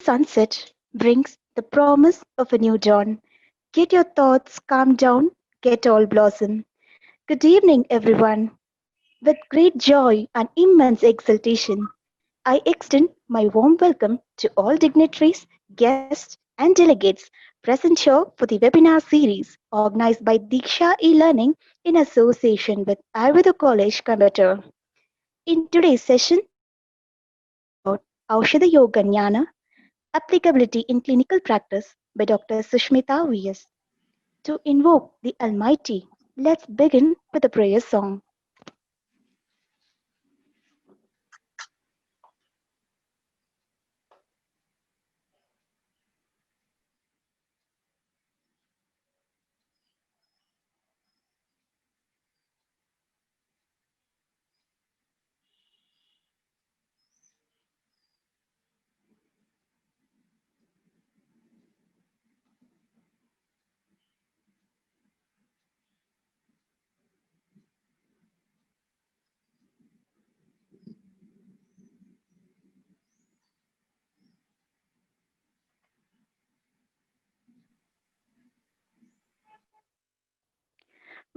sunset brings the promise of a new dawn. Get your thoughts calm down, get all blossom. Good evening, everyone. With great joy and immense exultation, I extend my warm welcome to all dignitaries, guests, and delegates present here for the webinar series organized by Diksha e-Learning in association with Ayurveda College, Coimbatore. In today's session, we will discuss about Aushadha Yoga Jnana, applicability in clinical practice by Dr. Sushmita V.S. To invoke the Almighty, let's begin with a prayer song.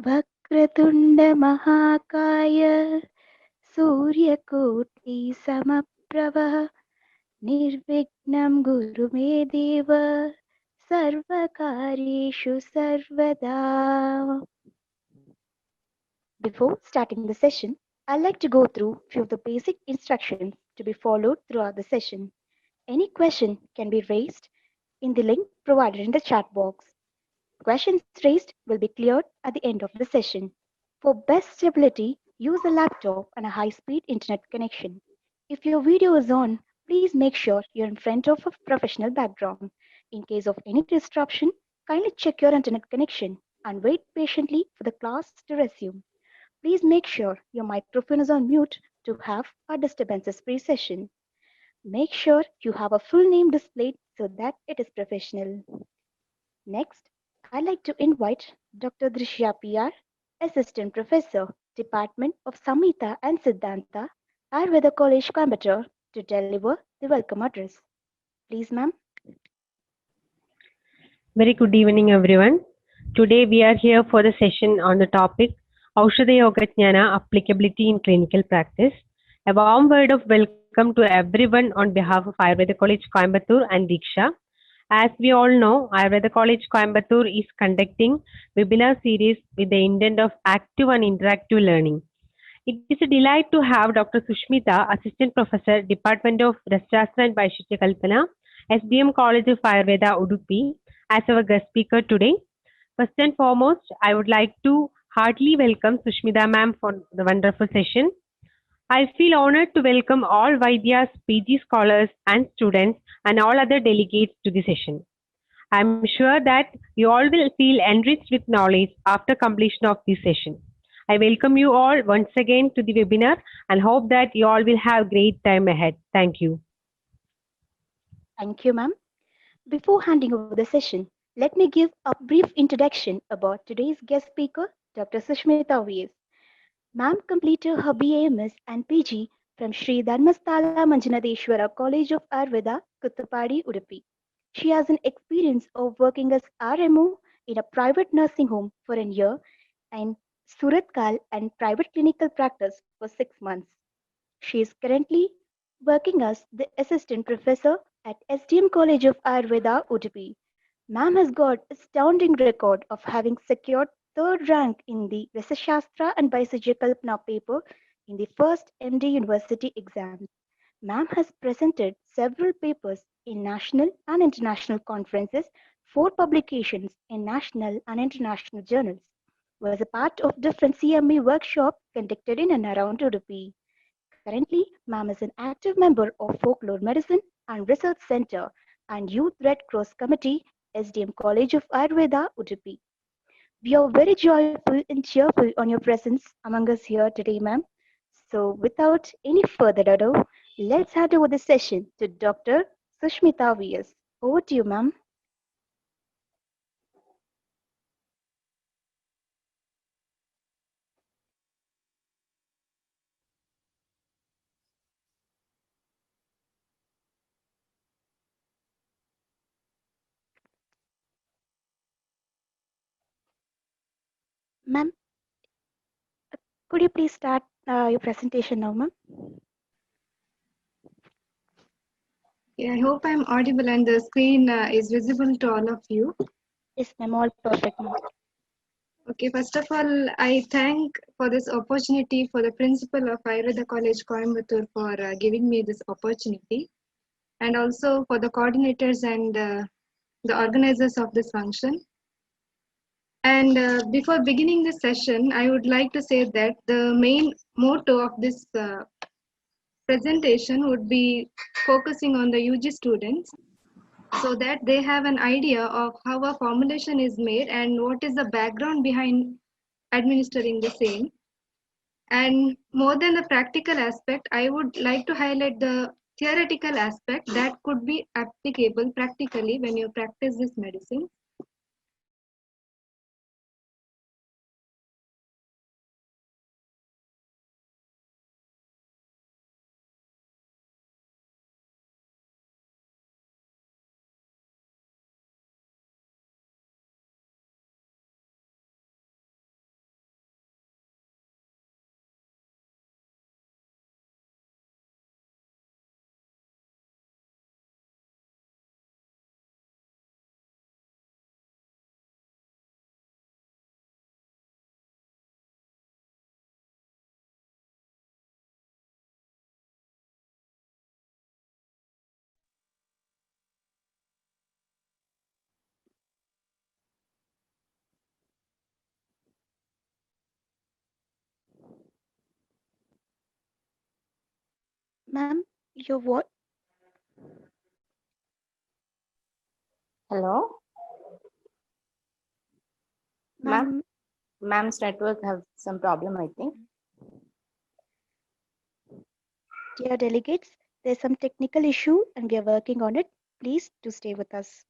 वक्रतुण्ड महाकाय सूर्यकोटि समप्रभ निर्विघ्नं गुरु मे देव सर्वकार्येषु सर्वदा. Before starting the session, I'd like to go through few of the basic instructions to be followed throughout the session. Any question can be raised in the link provided in the chat box. Questions raised will be cleared at the end of the session. For best stability, use a laptop and a high-speed internet connection. If your video is on, please make sure you're in front of a professional background. In case of any disruption, kindly check your internet connection and wait patiently for the class to resume. Please make sure your microphone is on mute to have a disturbances-free session. Make sure you have a full name displayed so that it is professional. Next, I'd like to invite Dr. Drishya PR, Assistant Professor, Department of Samhita and Siddhanta, Ayurveda College, Coimbatore, to deliver the welcome address. Please, ma'am. Very good evening, everyone. Today we are here for the session on the topic Aushadha Yoga Jnana Applicability in Clinical Practice. A warm word of welcome to everyone on behalf of Ayurveda College Coimbatore and Diksha. As we all know, Ayurveda College Coimbatore is conducting webinar series with the intent of active and interactive learning. It is a delight to have Dr. Sushmita, Assistant Professor, Department of Rasashastra and Vaishishya Kalpana, SDM College of Ayurveda, Udupi, as our guest speaker today. First and foremost, I would like to heartily welcome Sushmita ma'am for the wonderful session. I feel honored to welcome all Vaidyas, PG scholars and students and all other delegates to the session. I am sure that you all will feel enriched with knowledge after completion of this session. I welcome you all once again to the webinar and hope that you all will have great time ahead. Thank you. Thank you, ma'am. Before handing over the session, let me give a brief introduction about today's guest speaker, Dr. Sushmita V.S. Ma'am completed her BAMS and PG from Sri Dharmasthala Manjunadeshwara College of Ayurveda, Kuttapadi, Udupi. She has an experience of working as RMO in a private nursing home for a year and Suratkal and private clinical practice for 6 months. She is currently working as the assistant professor at SDM College of Ayurveda, Udupi. Ma'am has got astounding record of having secured third rank in the Rasashastra and Vaisheshya Kalpana paper in the first MD University exams. Ma'am has presented several papers in national and international conferences, four publications in national and international journals, was a part of different CME workshops conducted in and around Udupi. Currently, Ma'am is an active member of Folklore Medicine and Research Center and Youth Red Cross Committee, SDM College of Ayurveda, Udupi. We are very joyful and cheerful on your presence among us here today, ma'am. So, without any further ado, let's hand over the session to Dr. Sushmita V.S. Over to you, ma'am. Ma'am, could you please start your presentation now, ma'am? Yeah, I hope I'm audible and the screen is visible to all of you. Yes, ma'am, all perfect, ma'am. Okay, first of all, I thank for this opportunity for the principal of Ayurveda College Coimbatore for giving me this opportunity, and also for the coordinators and the organizers of this function. And before beginning this session, I would like to say that the main motto of this presentation would be focusing on the UG students, so that they have an idea of how a formulation is made and what is the background behind administering the same. And more than the practical aspect, I would like to highlight the theoretical aspect that could be applicable practically when you practice this medicine. Ma'am, your what? Hello, ma'am. Ma'am, Ma'am's network have some problem, I think. dear delegates, there's some technical issue and we are working on it. Please do stay with us.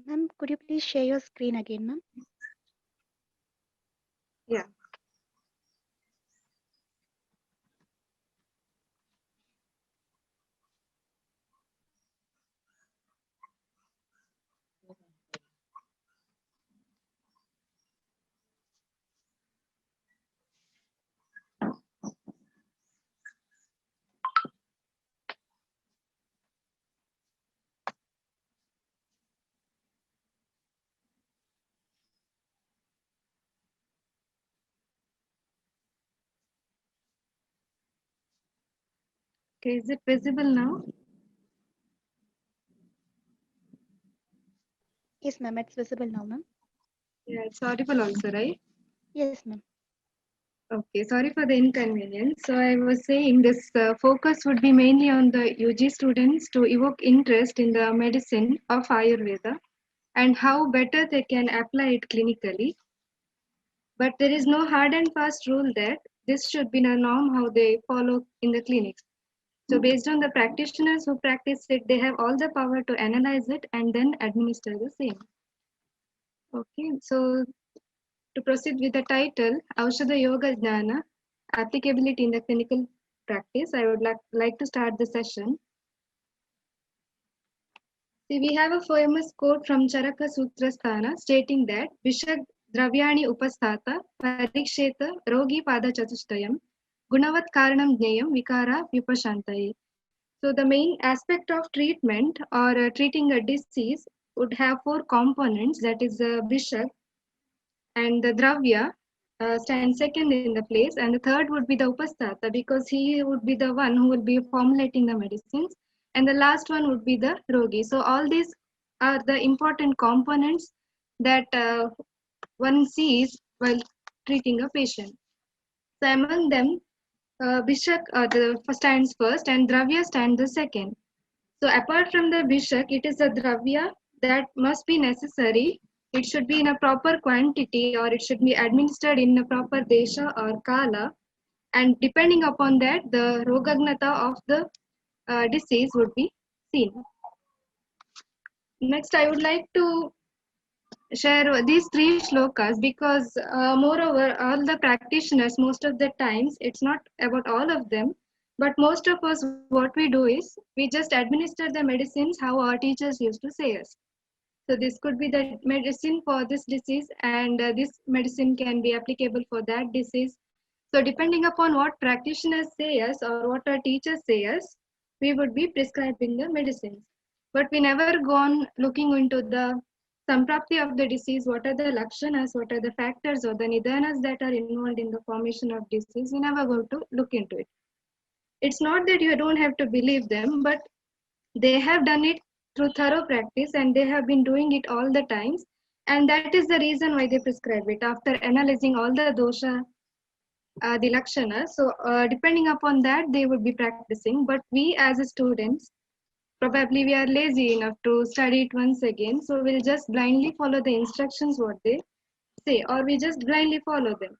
Ma'am, could you please share your screen again, ma'am? Yeah. Okay, is it visible now? Yes, ma'am, it's visible now, ma'am. Yeah, it's audible also, right? Yes, ma'am. Okay, sorry for the inconvenience. So I was saying this focus would be mainly on the UG students to evoke interest in the medicine of Ayurveda. and how better they can apply it clinically. But there is no hard and fast rule that this should be the norm how they follow in the clinics. So based on the practitioners who practice it, they have all the power to analyze it and then administer the same. Okay, so to proceed with the title, Aushadha Yoga Jnana, Applicability in the Clinical Practice, I would like to start the session. See, we have a famous quote from Charaka Sutrasthana stating that Vishag Dravyani Upasthata Pariksheta Rogi Pada Chatushtayam Gunavat Karanam Jnayam Vikara Vipashantaye. So the main aspect of treatment or treating a disease would have four components, that is Vishag, and the Dravya stands second in the place, and the third would be the Upasthata because he would be the one who will be formulating the medicines, and the last one would be the Rogi. So all these are the important components that one sees while treating a patient. So among them, Bishak stands first and Dravya stands the second. So apart from the Bishak, it is a Dravya that must be necessary. It should be in a proper quantity or it should be administered in a proper desha or kala. And depending upon that, the rogagnata of the disease would be seen. Next, I would like to share these three shlokas because moreover, all the practitioners, most of the times, it's not about all of them, but most of us, what we do is we just administer the medicines how our teachers used to say us. So this could be the medicine for this disease and this medicine can be applicable for that disease. So depending upon what practitioners say us or what our teachers say us, we would be prescribing the medicines. But we never go on looking into the samprapti of the disease, what are the lakshanas, what are the factors or the nidanas that are involved in the formation of disease. We never go to look into it. It's not that you don't have to believe them, but they have done it through thorough practice and they have been doing it all the times. And that is the reason why they prescribe it after analyzing all the dosha, the lakshana. So depending upon that, they would be practicing. But we as a students, probably we are lazy enough to study it once again. So we'll just blindly follow the instructions what they say, or we just blindly follow them.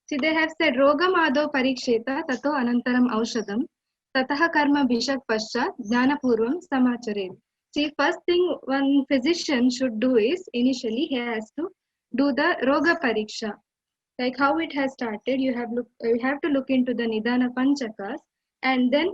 See, they have said, Rogam ado pariksheta tato anantaram aushadam tataha karma bishak paschat jnanapurvam samacharet. See, first thing one physician should do is, initially he has to do the roga pariksha. Like how it has started, you have to look into the Nidana Panchakas and then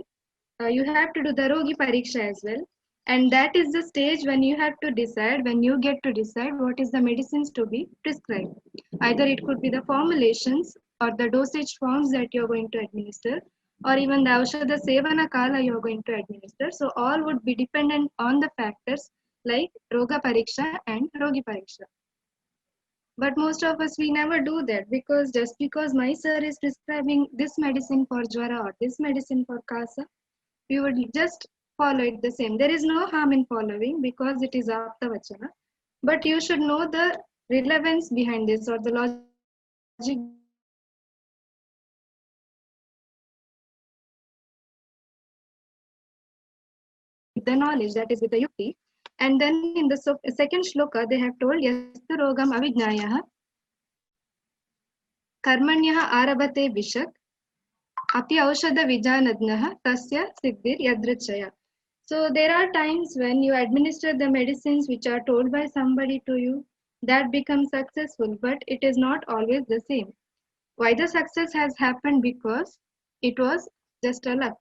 you have to do the Rogi Pariksha as well. And that is the stage when you have to decide, when you get to decide what is the medicines to be prescribed. Either it could be the formulations or the dosage forms that you're going to administer, or even the Aushadha Sevana Kala you're going to administer. So all would be dependent on the factors like Roga Pariksha and Rogi Pariksha. But most of us, we never do that because just because my sir is prescribing this medicine for Jwara or this medicine for Kasa, we would just follow it the same. There is no harm in following because it is Apta Vachana. But you should know the relevance behind this or the logic the knowledge, that is with the yukti. And then in the second shloka, they have told Yastu Rogam Avijnayaha Karmanyaha Arabate Vishak Api Aushadha Vijanadnaha Tasya Siddhir Yadrichaya. So there are times when you administer the medicines which are told by somebody to you, that becomes successful, but it is not always the same. Why the success has happened? Because it was just a luck.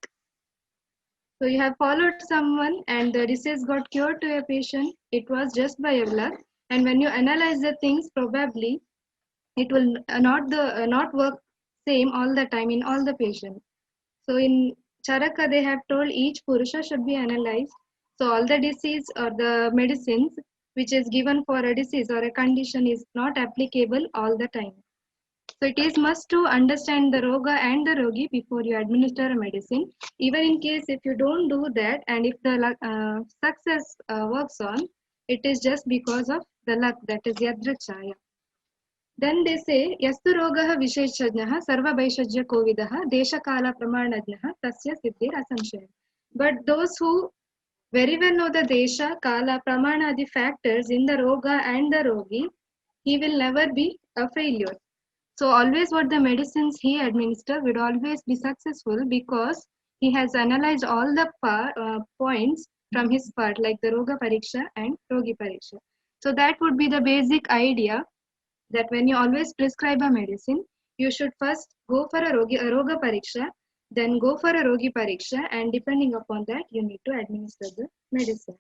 So you have followed someone and the disease got cured to a patient. It was just by a luck. And when you analyze the things, probably it will not work same all the time in all the patients. So in Charaka, they have told each Purusha should be analyzed. So all the disease or the medicines which is given for a disease or a condition is not applicable all the time. So it is must to understand the Roga and the Rogi before you administer a medicine. Even in case if you don't do that and if the success works on, it is just because of the luck, that is Yadrichaya. Then they say, Yastu Rogaha Visheshajnaha Sarva Vaishajya Kovidaha Desha Kala Pramanajnaha Tasya Siddhir Asamshaya. But those who very well know the desha, kala, pramana, the factors in the roga and the rogi, he will never be a failure. So always what the medicines he administer would always be successful because he has analyzed all the points from his part like the Roga Pariksha and Rogi Pariksha. So that would be the basic idea that when you always prescribe a medicine, you should first go for a Roga Pariksha, then go for a Rogi Pariksha, and depending upon that, you need to administer the medicine.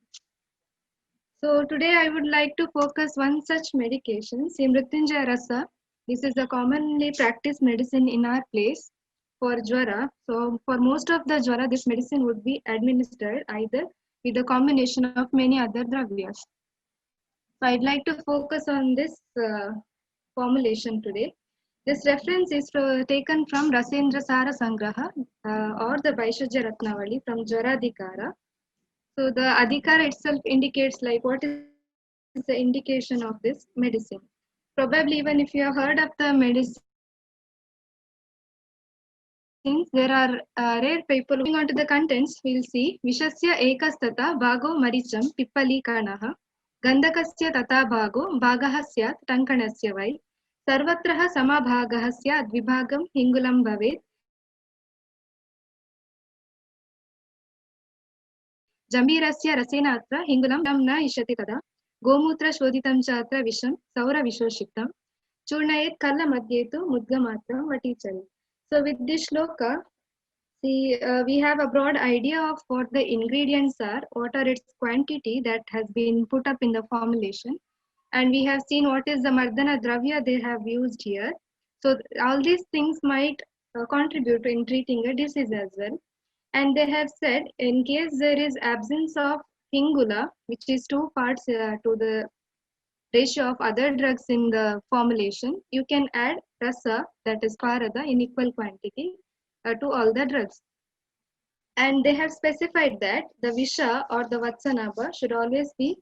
So today I would like to focus one such medication, Mrityunjaya Rasa. This is a commonly practiced medicine in our place for jwara. So for most of the jwara, this medicine would be administered either with a combination of many other dravyas. So I'd like to focus on this formulation today. This reference is taken from Rasendra Sara Sangraha or the Vaishajya Ratnavali from Jwaradhikara. So the adhikara itself indicates like what is the indication of this medicine. Probably even if you have heard of the medicines, there are rare people. Moving on to the contents, we'll see Vishasya ekastata bhago maricham pippali kanaha gandhakasya tata bhago bhagaha syat tankanasya vai sarvatraha samabhagaha syat vibhagam hingulam bhavet जम्बीरस्य रसेन अत्र हिङ्गुलं न इष्यति तदा गोमूत्रशोधितं च अत्र विषं सौरविशोषितं चूर्णयेत् कल्लमध्ये तु मुद्गमात्रं वटीचरि. So with this shloka, see, we have a broad idea of what the ingredients are, what are its quantity that has been put up in the formulation, and we have seen what is the mardana dravya they have used here. So all these things might contribute in treating a disease as well. And they have said in case there is absence of hingula, which is 2 parts to the ratio of other drugs in the formulation, you can add rasa, that is parada, in equal quantity to all the drugs. And they have specified that the visha or the vatsanaba should always be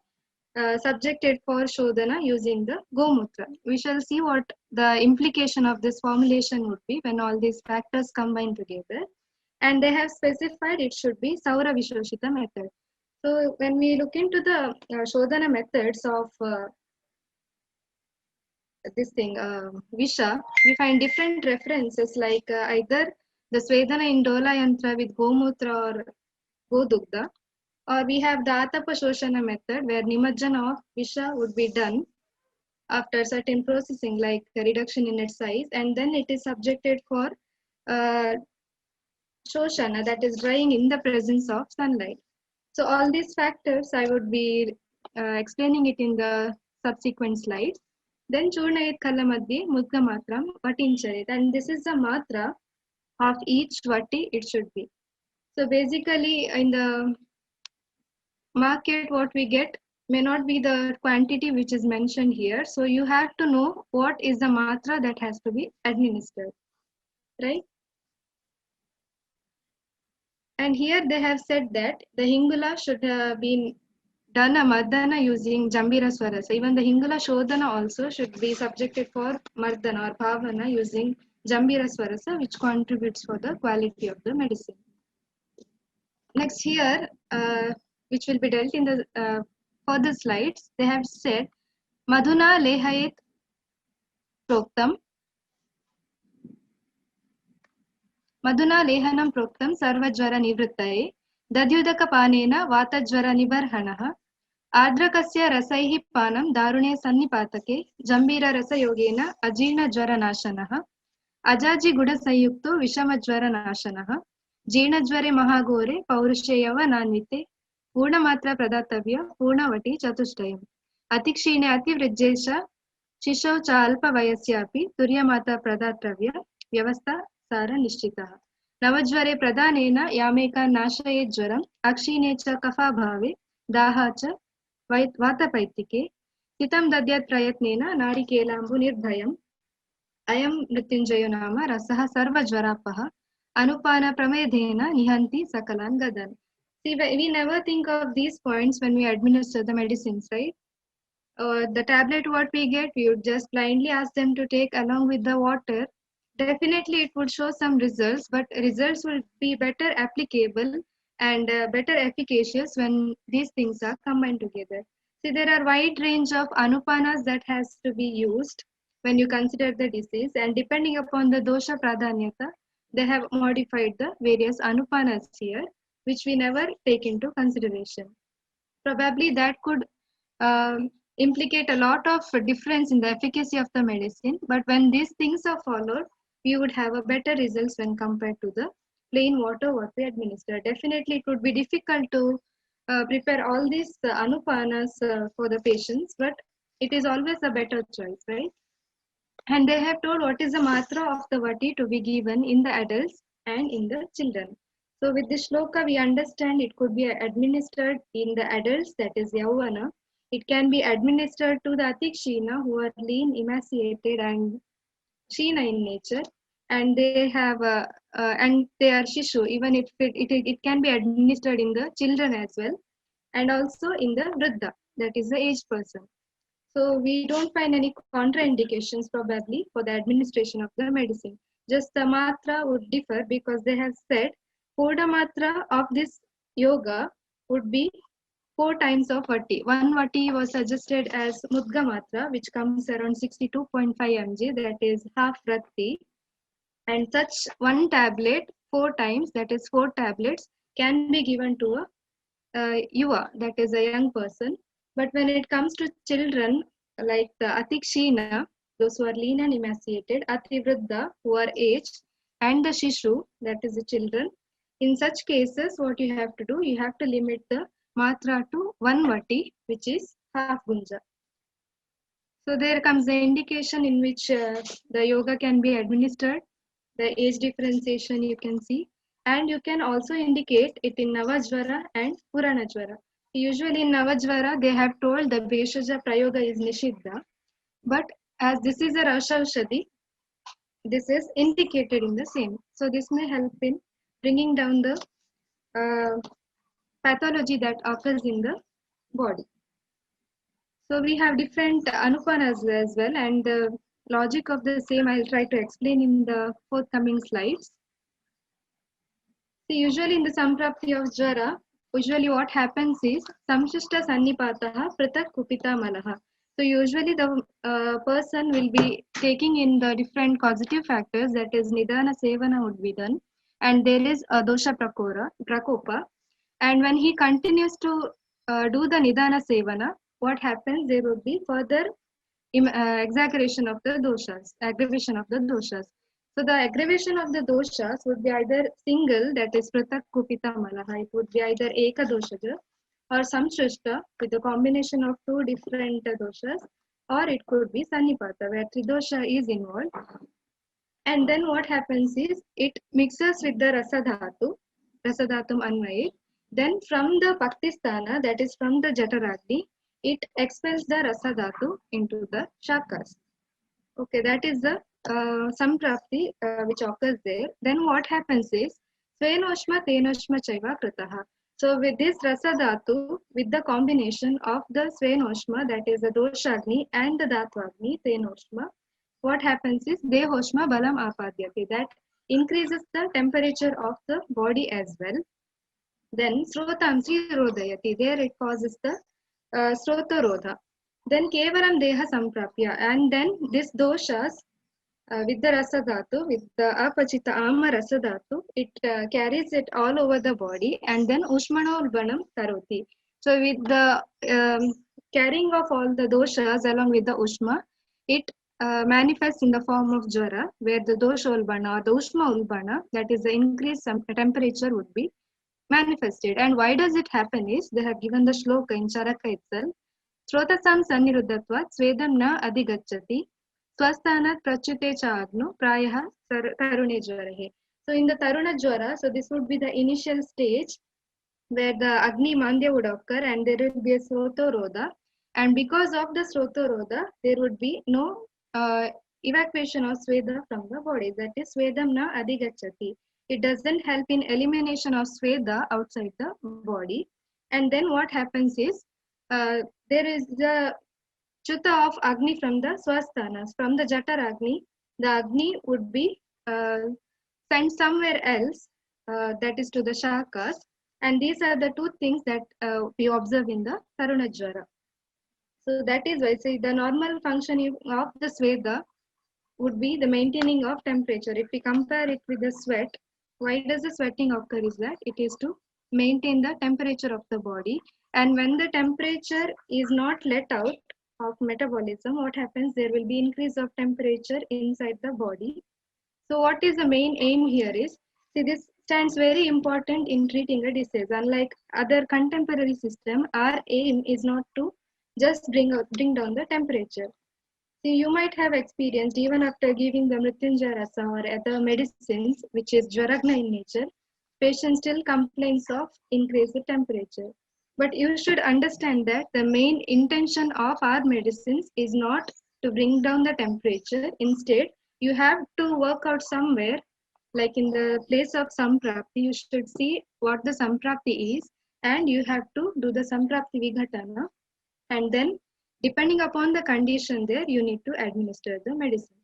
subjected for shodhana using the gomutra. We shall see what the implication of this formulation would be when all these factors combine together. And they have specified it should be Saura Vishoshita method. So when we look into the Shodhana methods of this thing, Visha, we find different references like either the Svedana Indola Yantra with Gomutra or Godugda, or we have the Atapa Shoshana method where Nimajjana of Visha would be done after certain processing like a reduction in its size, and then it is subjected for Shoshana, that is drying in the presence of sunlight. So all these factors I would be explaining it in the subsequent slides. Then Churnayet Kala Madhye Mudga Matram Vatincharit, and this is the matra of each vati it should be. So basically in the market what we get may not be the quantity which is mentioned here. So you have to know what is the matra that has to be administered, right? And here they have said that the hingula should be done a mardana using jambira swara. So even the hingula shodhana also should be subjected for mardana or bhavana using jambira swarasa, which contributes for the quality of the medicine. Next here, which will be dealt in the further slides, they have said madhuna lehayet proktam madhuna lehanam proktam sarvajvara nivrittaye dadyudakapanena vatajvara nibarhanaha आर्द्रकस्य रसैः पानं दारुणे सन्निपातके जम्बीररसयोगेन अजीर्णज्वरनाशनः अजाजिगुडसंयुक्तो विषमज्वरनाशनः जीर्णज्वरे महाघोरे पौरुषे यवनान्विते पूर्णमात्राप्रदातव्य पूर्णवटी चतुष्टयम् अतिक्षीणे अतिवृज्येश शिशौ च अल्पवयस्यापि तुर्यमाता प्रदातव्य व्यवस्था सारनिश्चितः नवज्वरे प्रदानेन यामेका नाशयेत् ज्वरम् अक्षीणे च कफाभावे दाह च वातपैत्तिके स्थितं दद्यात् प्रयत्नेन नारिकेलाम्बुनिर्भयम् अयं मृत्युञ्जयो नाम रसः सर्वज्वरापः अनुपानप्रमेधेन निहन्ति सकलान् गदान्. See, we never think of these points when we administer the medicines, right? The tablet what we get, we would just blindly ask them to take along with the water. Definitely it would show some results, but results will be better applicable and better efficacious when these things are combined together. See, there are wide range of anupanas that has to be used when you consider the disease, and depending upon the dosha pradhanyata, they have modified the various anupanas here, which we never take into consideration. Probably that could implicate a lot of difference in the efficacy of the medicine, but when these things are followed, we would have a better results when compared to the plain water what we administer. Definitely it would be difficult to prepare all these anupanas for the patients, but it is always a better choice, right? And they have told what is the matra of the vati to be given in the adults and in the children. So with this shloka, we understand it could be administered in the adults, that is Yauvana. It can be administered to the Atikshina, who are lean, emaciated, and Shina in nature. And they have, and they are Shishu, even it can be administered in the children as well. And also in the Vriddha, that is the aged person. So we don't find any contraindications probably for the administration of the medicine. Just the matra would differ because they have said Purna matra of this yoga would be 4 times of vati. One vati was suggested as Mudga matra, which comes around 62.5 mg, that is half rati. And such one tablet 4 times, that is 4 tablets, can be given to a yuva, that is a young person. But when it comes to children, like the atikshina, those who are lean and emaciated, ativriddha, who are aged, and the shishu, that is the children, in such cases, what you have to do, you have to limit the matra to 1 vati, which is half gunja. So there comes the indication in which the yoga can be administered, the age differentiation you can see, and you can also indicate it in Navajvara and Puranajvara. Usually in Navajvara, they have told the Bheshaja Prayoga is Nishiddha, but as this is a Rashaushadhi, this is indicated in the same. So this may help in bringing down the pathology that occurs in the body. So we have different anupanas as well, and the logic of the same I'll try to explain in the forthcoming slides. So usually in the samprapti of jara, usually what happens is samshishta sannipataha pratak kupita malaha. So usually the person will be taking in the different causative factors, that is nidana sevana would be done, and there is a dosha prakopa, and when he continues to do the nidana sevana, what happens, there would be further exaggeration of the doshas, aggravation of the doshas. So the aggravation of the doshas would be either single, that is pratak kupita malaha, it would be either eka doshaja or samshrishta with a combination of 2 different doshas, or it could be sannipata where tridosha is involved. And then what happens is it mixes with the rasadhatum anvaye. Then from the paktisthana, that is from the jataragni, it expels the rasadhatu into the shakas. Okay, that is the samprapti which occurs there. Then what happens is svenoshma tenoshma chaiva kritaha. So with this rasadhatu, with the combination of the svenoshma, that is the doshagni, and the dhatvagni, tenoshma, what happens is dehoshma balam apadyati, that increases the temperature of the body as well. Then srotamsi rodayati, there it causes the srota rodha. Then kevaram deha samprapya, and then this doshas with the rasadhatu, with the apachita amma rasadhatu, it carries it all over the body, and then ushmano ulbanam taroti. So with the carrying of all the doshas along with the ushma, it manifests in the form of jara, where the dosha ulbana or the ushma ulbana, that is the increased temperature, would be manifested. And why does it happen is they have given the shloka in Charaka itself. Srotasam sanniruddhatva svedam na adhigacchati swasthanat prachute cha agno prayaha tarune jwarahe. So in the taruna jwara, so this would be the initial stage where the agni mandya would occur, and there will be a srotorodha, and because of the srotorodha there would be no evacuation of sweda from the body, that is svedam na adhigacchati. It doesn't help in elimination of sweda outside the body. And then what happens is there is the chuta of agni from the swasthanas, from the jataragni. The agni would be sent somewhere else, that is to the shakas, And these are the two things that we observe in the Taruna Jwara. So that is why say the normal functioning of the Sweda would be the maintaining of temperature. If we compare it with the sweat, why does the sweating occur is that it is to maintain the temperature of the body. And when the temperature is not let out of metabolism, what happens? There will be increase of temperature inside the body. So what is the main aim here is, see, this stands very important in treating a disease. Unlike other contemporary system, our aim is not to just bring down the temperature. See, you might have experienced even after giving the Mrityunjaya Rasa or other medicines, which is Jwaragna in nature, patient still complains of increased temperature. But you should understand that the main intention of our medicines is not to bring down the temperature. Instead, you have to work out somewhere, like in the place of Samprapti, you should see what the Samprapti is, and you have to do the Samprapti Vighatana, and then depending upon the condition there, you need to administer the medicine.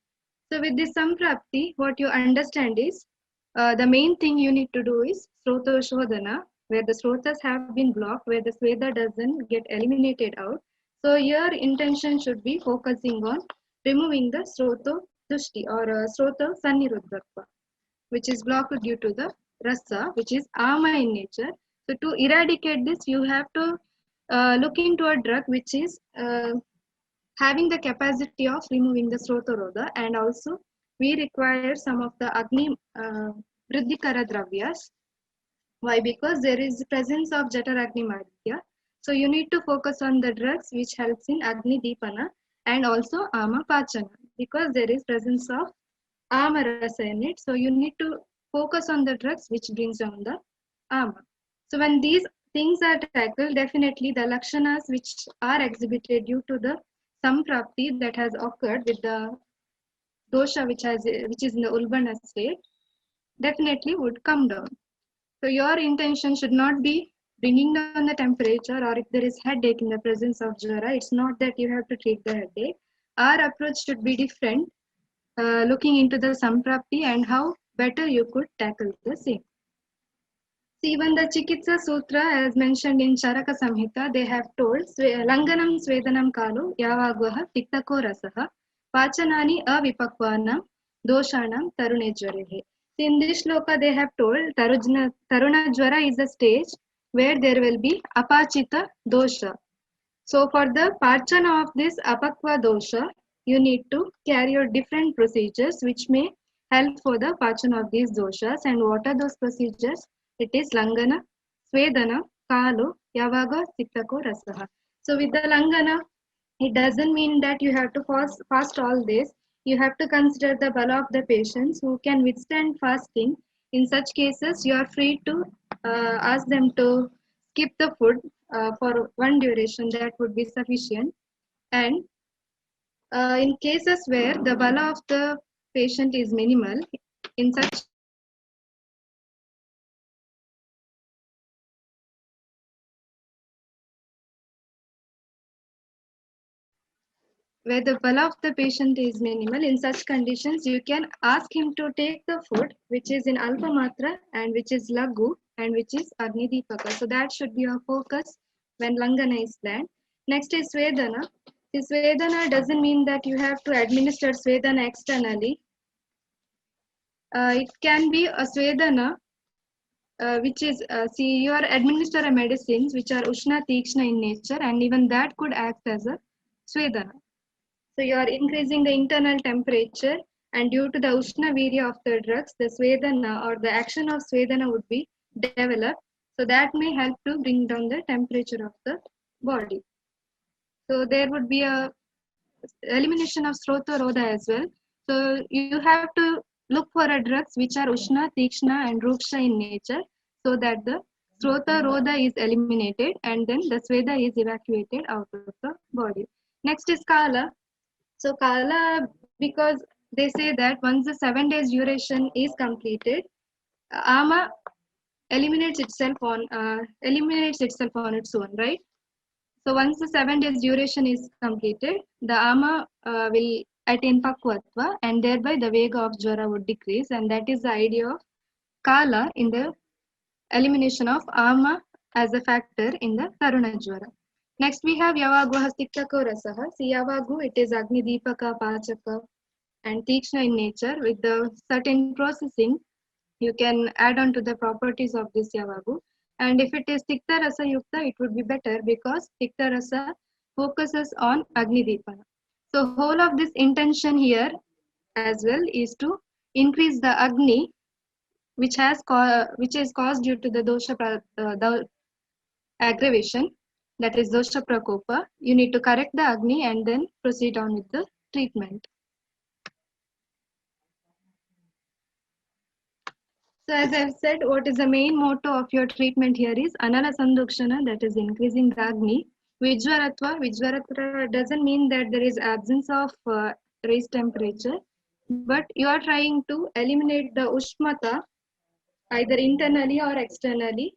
So with this Samprapti, what you understand is the main thing you need to do is Srota Shodhana, where the Srotas have been blocked, where the Sweda doesn't get eliminated out. So your intention should be focusing on removing the Srota Dushti or Srota Sanniruddhakva, which is blocked due to the Rasa, which is Ama in nature. So to eradicate this, you have to look into a drug which is having the capacity of removing the Srotaroda, and also we require some of the Agni Vriddhikara Dravyas. Why? Because there is presence of Jataragni Madhya. So you need to focus on the drugs which helps in Agni Deepana and also Ama Pachana, because there is presence of Ama Rasa in it. So you need to focus on the drugs which brings down the Ama. So when these things are tackled, definitely the Lakshanas which are exhibited due to the Samprapti that has occurred with the dosha which is in the Ulbana state, definitely would come down. So your intention should not be bringing down the temperature, or if there is headache in the presence of Jwara, it's not that you have to treat the headache. Our approach should be different, looking into the Samprapti and how better you could tackle the same. See, even the Chikitsa Sutra, as mentioned in Charaka Samhita, they have told Langanam Svedanam Kalu Yavagvaha Tiktako Rasaha Pachanani Avipakvanam Doshanam Tarunejwarehe. In this shloka, they have told Taruna Jwara is a stage where there will be Apachita Dosha. So for the Pachana of this Apakva Dosha, you need to carry out different procedures which may help for the Pachana of these doshas. And what are those procedures? It is Langana, Svedana, Kalu, Yavaga, Siktako, Rasaha. So with the Langana, it doesn't mean that you have to fast all this. You have to consider the bala of the patients who can withstand fasting. In such cases, you are free to ask them to skip the food for one duration. That would be sufficient. And in cases where the bala of the patient is minimal, in such where the bala of the patient is minimal, in such conditions, you can ask him to take the food which is in Alpa Matra and which is Lagu and which is Agni Deepaka. So that should be your focus when Langana is planned. Next is Svedana. This Svedana doesn't mean that you have to administer Svedana externally. It can be a Svedana which is, see, you are administer medicines which are Ushna Tikshna in nature, and even that could act as a Svedana. So you are increasing the internal temperature, and due to the Ushna Virya of the drugs, the Svedana or the action of Svedana would be developed. So that may help to bring down the temperature of the body. So there would be a elimination of Srota Roda as well. So you have to look for a drugs which are Ushna, Tikshna and Ruksha in nature, so that the Srota Roda is eliminated and then the Sveda is evacuated out of the body. Next is Kala. So Kala, because they say that once the 7 days duration is completed, Ama eliminates itself on its own, right? So once the 7 days duration is completed, the Ama will attain Pakvatva, and thereby the Vega of Jwara would decrease, and that is the idea of Kala in the elimination of ama as a factor in the Taruna Jwara. Next we have Yavagu Hastiktako Rasaha. See Yavagu, it is Agni Deepaka, Pachaka and Tikshna in nature. With the certain processing, you can add on to the properties of this Yavagu. And if it is Tikta Rasa Yukta, it would be better because Tikta Rasa focuses on Agni Deepana. So whole of this intention here as well is to increase the Agni which is caused due to the dosha the aggravation, that is dosha prakopa. You need to correct the Agni and then proceed on with the treatment. So as I've said, what is the main motto of your treatment here is Anala Sandukshana, that is increasing the Agni. Vijwaratva doesn't mean that there is absence of raised temperature, but you are trying to eliminate the Ushmata either internally or externally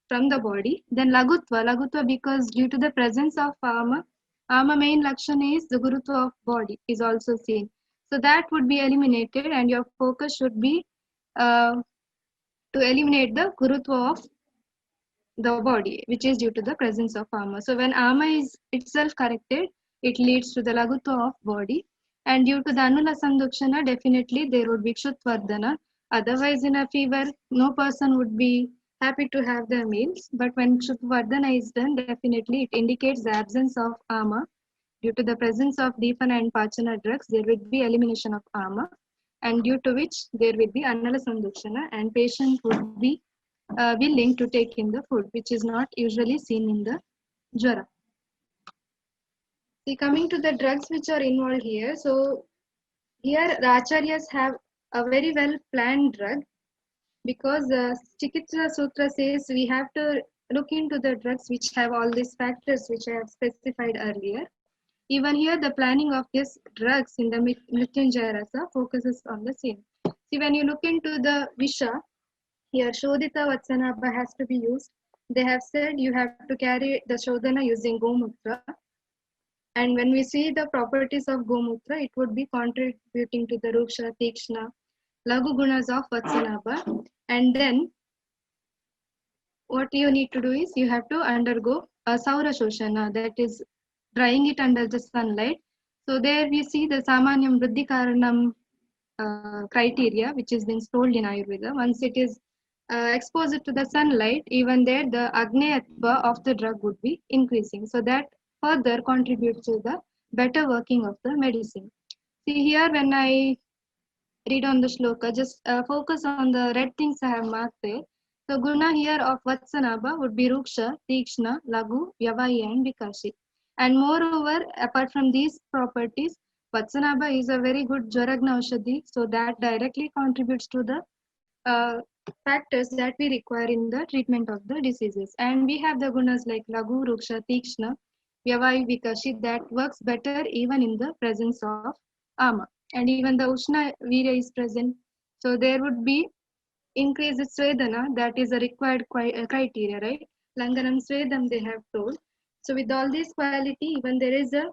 from the body. Then Lagutva because due to the presence of Ama main lakshana is the Gurutva of body is also seen. So that would be eliminated and your focus should be to eliminate the Gurutva of the body, which is due to the presence of Ama. So when Ama is itself corrected, it leads to the Lagutva of body. And due to the Anula Sandukshana, definitely there would be Kshutvardhana. Otherwise, in a fever, no person would be happy to have their meals. But when Kshutvardhana is done, definitely it indicates the absence of Ama. Due to the presence of Deepana and Pachana drugs, there will be elimination of Ama. And due to which there will be Anala Sandukshana and patient would be willing to take in the food, which is not usually seen in the Jwara. See, coming to the drugs which are involved here, so here the Acharyas have a very well planned drug because the Chikitsa Sutra says we have to look into the drugs which have all these factors which I have specified earlier. Even here, the planning of these drugs in the Mrityunjaya Rasa focuses on the same. See, when you look into the Visha, here Shodhita Vatsanabha has to be used. They have said you have to carry the Shodhana using Gomutra. And when we see the properties of Gomutra, it would be contributing to the Ruksha, Tikshna, Lagu Gunas of Vatsanabha. And then what you need to do is you have to undergo a Saura Shoshana, that is drying it under the sunlight. So there we see the Samanyam Vriddhi Karanam criteria, which is been told in Ayurveda. Once it is exposed to the sunlight, even there the Agneyatva of the drug would be increasing. So that further contributes to the better working of the medicine. See here when I read on the shloka, just focus on the red things I have marked there. So guna here of Vatsanabha would be Ruksha, Tikshna, Lagu, Vyavahi and Vikashi. And moreover, apart from these properties, Vatsanabha is a very good Jwaragna Aushadhi, so that directly contributes to the factors that we require in the treatment of the diseases. And we have the gunas like Lagu, Ruksha, Tikshna, Vyavahi, Vikashi that works better even in the presence of Ama. And even the Ushna Virya is present. So there would be increased Svedana, that is a required criteria, right? Langanam Svedam they have told. So with all this quality, even there is a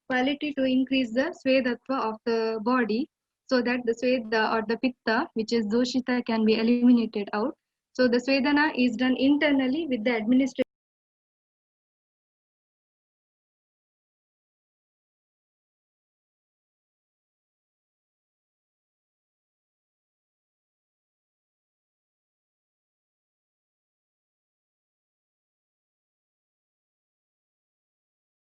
quality to increase the Svedatva of the body so that the Sveda or the Pitta, which is Doshita, can be eliminated out. So the Svedana is done internally with the administration